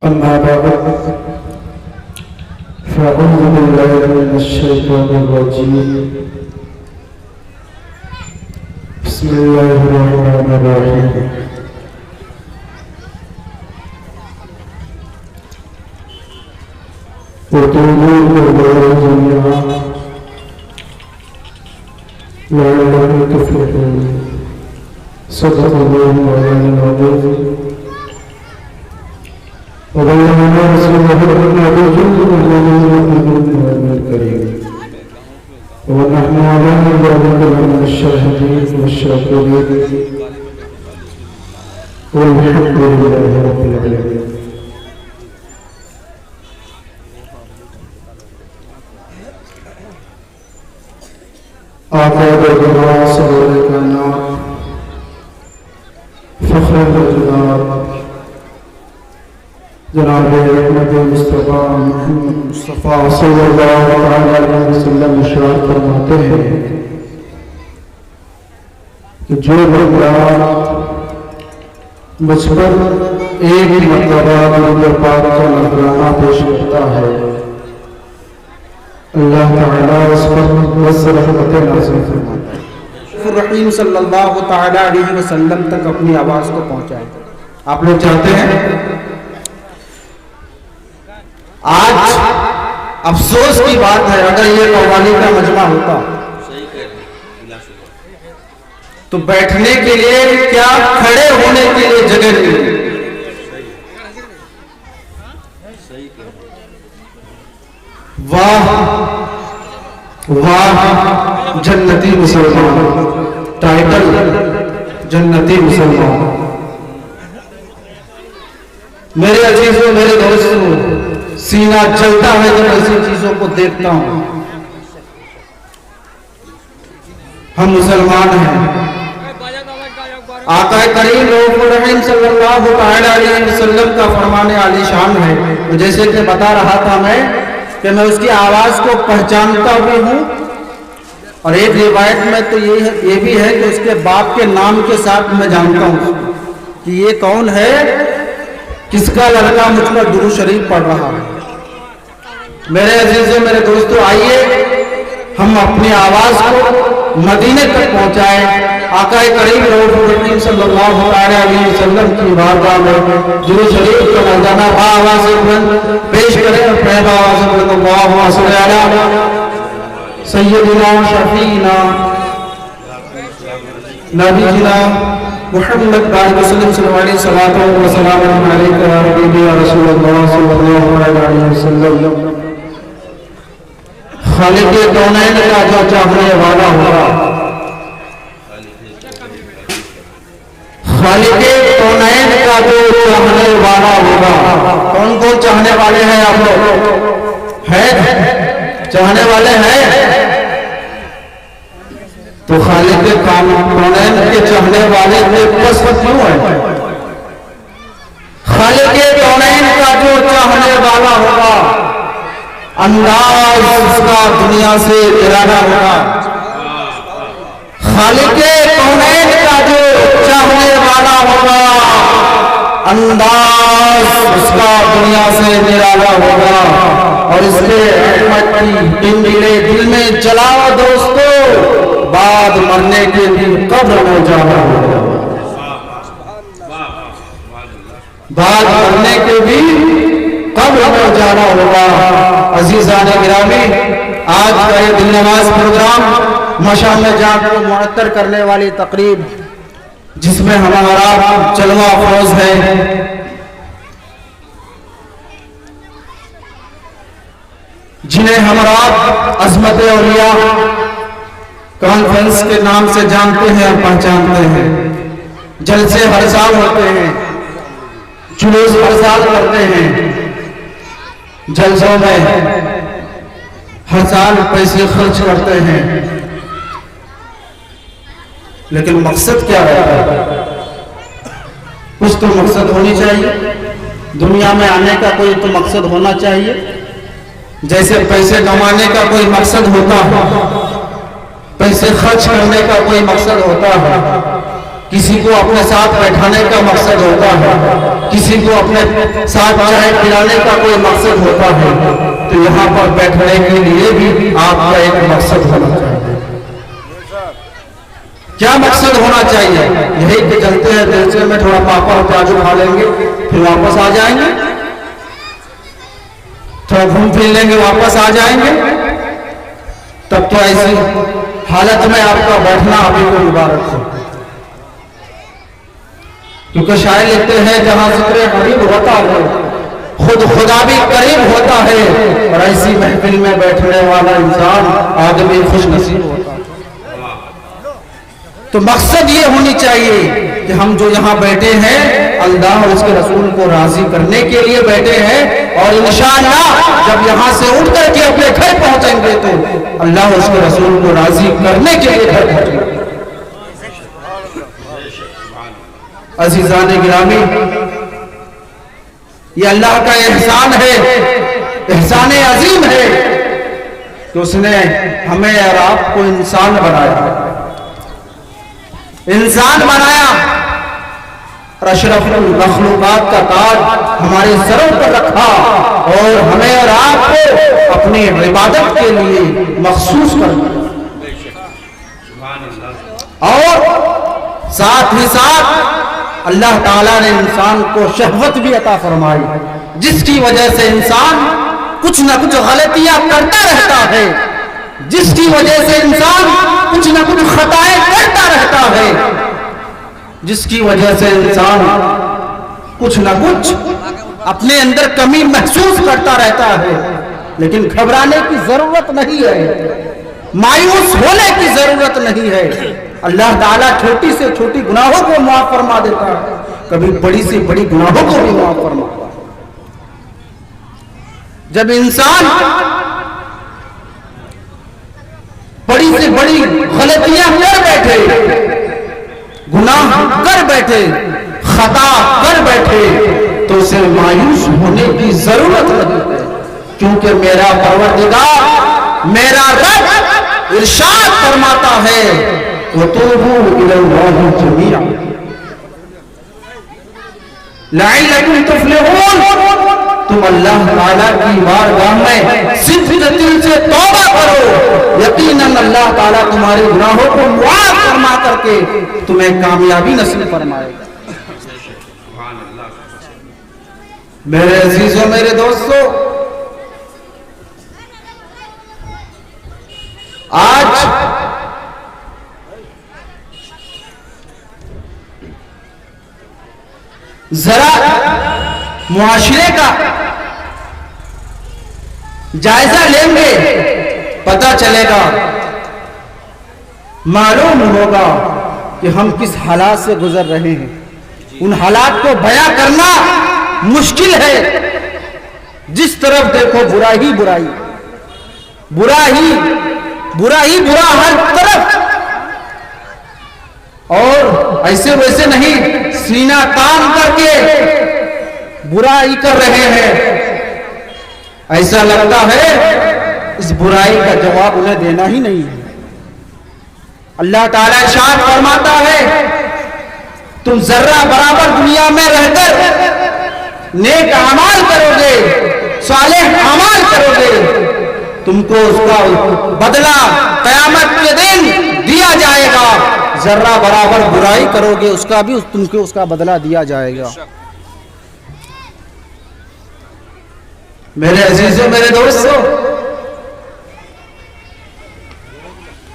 अम्मा बाद फ़अऊज़ु बिल्लाहि मिनश्शैतानिर्रजीम बिस्मिल्लाहिर्रहमानिर्रहीम वतूबू इलैहि जमीअन लअल्लकुम तुफ़्लिहून सदक़ल्लाहु मौलाना अज़ीज़ वबल्लगना रसूलुहु करीम वनहनु अला ज़ालिका मिनश्शाहिदीन वश्शाकिरीन वल्हम्दुलिल्लाहि रब्बिल आलमीन। आक़ाए दुआ सरोए कायनात फ़ख्र अजदाद जनाब अहमद मुस्तफ़ा मोहम्मद मुस्तफ़ा सल्लल्लाहु अलैहि वसल्लम इरशाद फरमाते हैं कि जो बंदा मुझ पर एक मरतबा नूर पाक का नजराना पेश करता है, अल्लाह ताला उस पर बस रहमतें नाज़िल फरमाता है। रहीम सल्लल्लाहु ताला अलैहि वसल्लम तक अपनी आवाज को पहुंचाए। आप लोग चाहते हैं? आज अफसोस की बात है, अगर ये कव्वाली का मजमा होता तो बैठने के लिए क्या खड़े होने के लिए जगह नहीं। वाह वाह जन्नती मुसलमान, टाइटल जन्नती मुसलमान। मेरे अजीजों, मेरे दोस्तों, सीना जलता है जब ऐसी चीजों को देखता हूं। हम मुसलमान हैं। आका करीम रहीम सल्लल्लाहु अलैहि वसल्लम का फरमाने आलीशान है। तो जैसे कि बता रहा था मैं कि मैं उसकी आवाज को पहचानता भी हूं, और एक रिवायत में तो ये भी है कि उसके बाप के नाम के साथ मैं जानता हूं कि ये कौन है, किसका लड़का मुझ पर दुरूद शरीफ पढ़ रहा है। मेरे अजीजों, मेरे दोस्तों, आइए हम अपनी आवाज को मदीने तक पहुंचाएं। आका करीम रहीम सल्लल्लाहु अलैहि वसल्लम की बारगाह में दुरूद शरीफ का मर्दाना आवाज से पेश करें और पहला आवाज में अल्लाहु सल्ली अला सय्यदिना शफीना नबीना मुहम्मद सल्लल्लाहु अलैहि वसल्लम। खालिक़े कौनैन का जो चाहने वाला होगा, खालिक़े कौनैन का जो चाहने वाला होगा। कौन कौन चाहने वाले हैं आप लोग? हैं? चाहने वाले हैं? तो खालिक़े कौनैन के चाहने वाले बस क्यों है? खालिक़े कौनैन का जो चाहने वाला होगा, अंदाज उसका दुनिया से निराला होगा। खालिक़े कौनैन का जो चाहने वाला होगा, अंदाज उसका दुनिया से निराला होगा। और इसलिए रहमत की दिल में जलाओ दोस्तों, बाद मरने के दिन कब्र में जाना होगा। बाद मरने के भी कब्र में जाना होगा। अजीज़ान गिरामी, आज का ये दिन नमाज प्रोग्राम मशाल में जाकर मुअत्तर करने वाली तकरीब, जिसमें हमारा जलवा अफरोज है, जिन्हें हमारा अज़मत औलिया कॉन्फ्रेंस के नाम से जानते हैं और पहचानते हैं। जलसे हर साल होते हैं, जुलूस हर साल करते हैं, जलसों में हर साल पैसे खर्च करते हैं, लेकिन मकसद क्या रहता है? कुछ तो मकसद होनी चाहिए। दुनिया में आने का कोई तो मकसद होना चाहिए। जैसे पैसे कमाने का कोई मकसद होता है, पैसे खर्च करने का कोई मकसद होता है, किसी को अपने साथ बैठाने का मकसद होता है, किसी को अपने साथ चाय पिलाने का कोई मकसद होता है, तो यहाँ पर बैठने के लिए भी आपका एक मकसद होना चाहिए। क्या मकसद होना चाहिए? यही कि चलते हैं जैसे में थोड़ा पापड़ प्याज खा लेंगे, फिर वापस आ जाएंगे, थोड़ा घूम फिर लेंगे, वापस आ जाएंगे। तब तो ऐसी हालत में आपका बैठना अभी को मुबारक हो, क्योंकि शायर लिखते हैं जहां जिक्र करीब होता है खुद खुदा भी करीब होता है, और ऐसी महफिल में बैठने वाला इंसान आदमी खुश नसीब होता है। तो मकसद ये होनी चाहिए कि हम जो यहाँ बैठे हैं अल्लाह और उसके रसूल को राजी करने के लिए बैठे हैं, और इंशाअल्लाह जब यहाँ से उठ करके अपने घर पहुंचेंगे तो अल्लाह और उसके रसूल को राजी करने के लिए घर पहुंचेंगे। अज़ीज़ान गिरामी, ये अल्लाह का एहसान है, एहसान अजीम है कि उसने हमें और आपको इंसान बनाया, इंसान बनाया और अशरफुल मखलूकात का ताज हमारे सरों पर रखा, और हमें और आपको अपनी इबादत के लिए मखसूस कर दिया, और साथ ही साथ अल्लाह ताला ने इंसान को शहवत भी अता फरमाई, जिसकी वजह से इंसान कुछ ना कुछ गलतियां करता रहता है, जिसकी वजह से इंसान कुछ ना कुछ खताएं करता रहता है, जिसकी वजह से इंसान कुछ ना कुछ अपने अंदर कमी महसूस करता रहता है। लेकिन घबराने की जरूरत नहीं है, मायूस होने की जरूरत नहीं है। अल्लाह ताला छोटी से छोटी गुनाहों को माफ फरमा देता है, कभी बड़ी से बड़ी गुनाहों को भी माफ फरमाता है। जब इंसान बड़ी से बड़ी गलतियां कर बैठे, गुनाह कर बैठे, खता कर बैठे, तो उसे मायूस होने की जरूरत नहीं है, क्योंकि मेरा परवरदिगार, मेरा रब इरशाद फरमाता है वतूबू इलल्लाहि जमीअन लअल्लकुम तुफ्लिहून, तुम अल्लाह ताला की बारगाह में सिद्ध दिल से तौबा करो, यकीनन अल्लाह ताला तुम्हारे गुनाहों को मुआफ फरमा करके तुम्हें कामयाबी नसीब फरमाएगा। मेरे अजीजों, मेरे दोस्तों, आज जरा मुआशरे का जायजा लेंगे, पता चलेगा, मालूम होगा कि हम किस हालात से गुजर रहे हैं। उन हालात को बयां करना मुश्किल है। जिस तरफ देखो बुरा ही बुराई, बुरा ही बुरा हर तरफ, और ऐसे वैसे नहीं, सीना तान करके बुराई कर रहे हैं। ऐसा लगता है इस बुराई का जवाब उन्हें देना ही नहीं है। अल्लाह ताला इरशाद फरमाता है, तुम जर्रा बराबर दुनिया में रहकर नेक अमाल करोगे, सालेह अमाल करोगे, तुमको उसका बदला क़यामत के दिन दिया जाएगा। जर्रा बराबर बुराई करोगे, उसका भी तुमको उसका बदला दिया जाएगा। मेरे अजीजों, मेरे दोस्तों,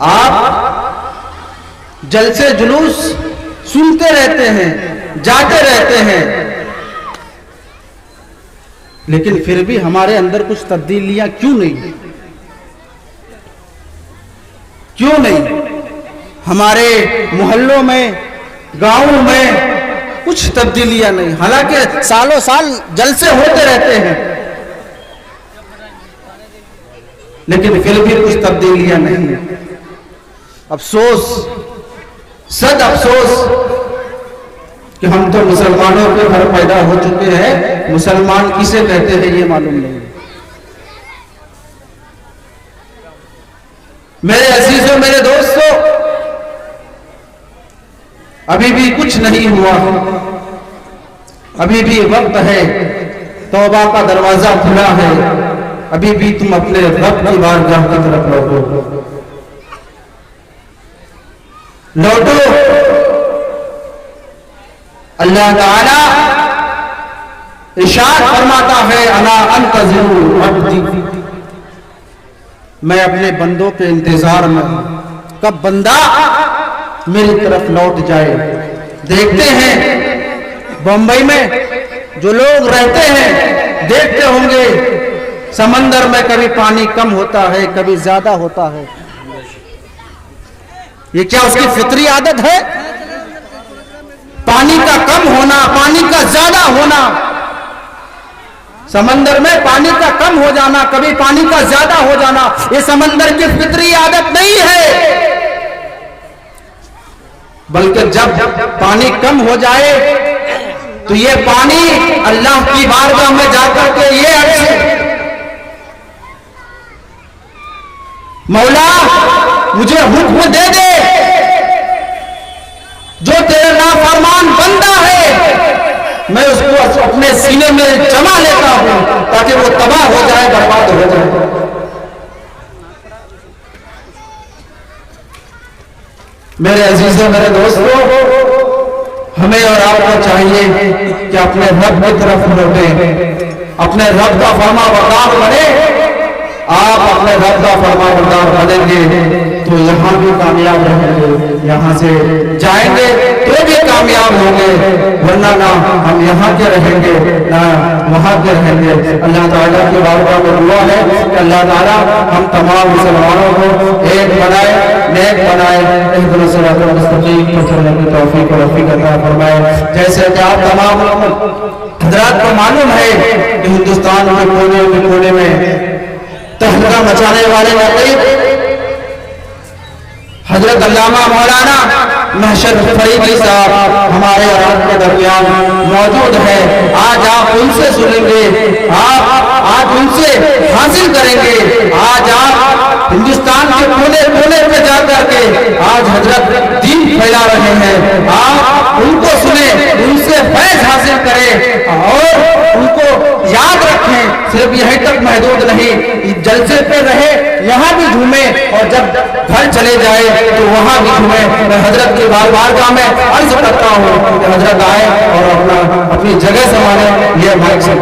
आप जलसे जुलूस सुनते रहते हैं, जाते रहते हैं, लेकिन फिर भी हमारे अंदर कुछ तब्दीलियां क्यों नहीं? क्यों नहीं? हमारे मोहल्लों में, गांवों में कुछ तब्दीलियां नहीं, हालांकि सालों साल जलसे होते रहते हैं, लेकिन फिर भी कुछ तब्दीलियां नहीं। अफसोस, सद अफसोस कि हम तो मुसलमानों के घर पैदा हो चुके हैं, मुसलमान किसे कहते हैं ये मालूम नहीं। मेरे अजीजों, मेरे दोस्तों, अभी भी कुछ नहीं हुआ, अभी भी वक्त है, तौबा का दरवाजा खुला है, अभी भी तुम अपने रब की बारगाह की तरफ लौटो। अल्लाह ताला इरशाद फरमाता है, अला अंतज़िरु अब्दी, मैं अपने बंदों के इंतजार में हूं, कब बंदा मेरी तरफ लौट जाए। देखते हैं बंबई में जो लोग रहते हैं, देखते होंगे समंदर में कभी पानी कम होता है, कभी ज्यादा होता है। ये क्या उसकी फितरी आदत है? पानी का कम होना, पानी का ज्यादा होना, समंदर में पानी का कम हो जाना, कभी पानी का ज्यादा हो जाना, ये समंदर की फितरी आदत नहीं है। बल्कि जब पानी कम हो जाए तो ये पानी अल्लाह की बारगाह में जाकर के ये अर्ज, मौला मुझे हुक्म दे दे, जो तेरे नाफरमान बंदा है मैं उसको अपने सीने में जमा लेता हूं ताकि वो तबाह हो जाए, बर्बाद हो जाए। मेरे अजीजों, मेरे दोस्तों, हमें और आपको चाहिए कि अपने रब की तरफ लौटे, अपने रब का फरमा बरदार बने। आप अपने रब का फरमा बरदार बनेंगे तो यहाँ भी कामयाब रहेंगे, यहाँ से जाएंगे तो भी कामयाब होंगे, वरना ना हम यहाँ के रहेंगे ना वहाँ के रहेंगे। अल्लाह ताला की बारगाह में दुआ है कि अल्लाह ताला हम तमाम मुसलमानों को एक बनाए, नेक बनाए, इहदिना सिरातल मुस्तकीम पर चलने की तौफीक और रफीक अता फरमाए। जैसे कि आप तमाम हजरात को मालूम है कि हिंदुस्तान के कोने में तहलका मचाने वाले नक़ीब हजरत अल्लामा मौलाना महशर फरीदी साहब हमारे और आपके दरमियान मौजूद है। आज आप उनसे सुनेंगे, आप आज उनसे हासिल करेंगे। आज आप हिंदुस्तान के कोने कोने पे जाकर के आज हजरत दीन फैला रहे हैं। आप उनको सुने, उनसे फैज हासिल करें और उनको याद रखें। सिर्फ यहीं तक महदूद नहीं, जलसे पे रहे, यहाँ भी घूमे और जब घर चले जाए तो वहां भी घूमे। मैं हजरत की बारगाह में अर्ज करता हूँ कि हजरत आए और अपनी जगह संभाले। ये माइक से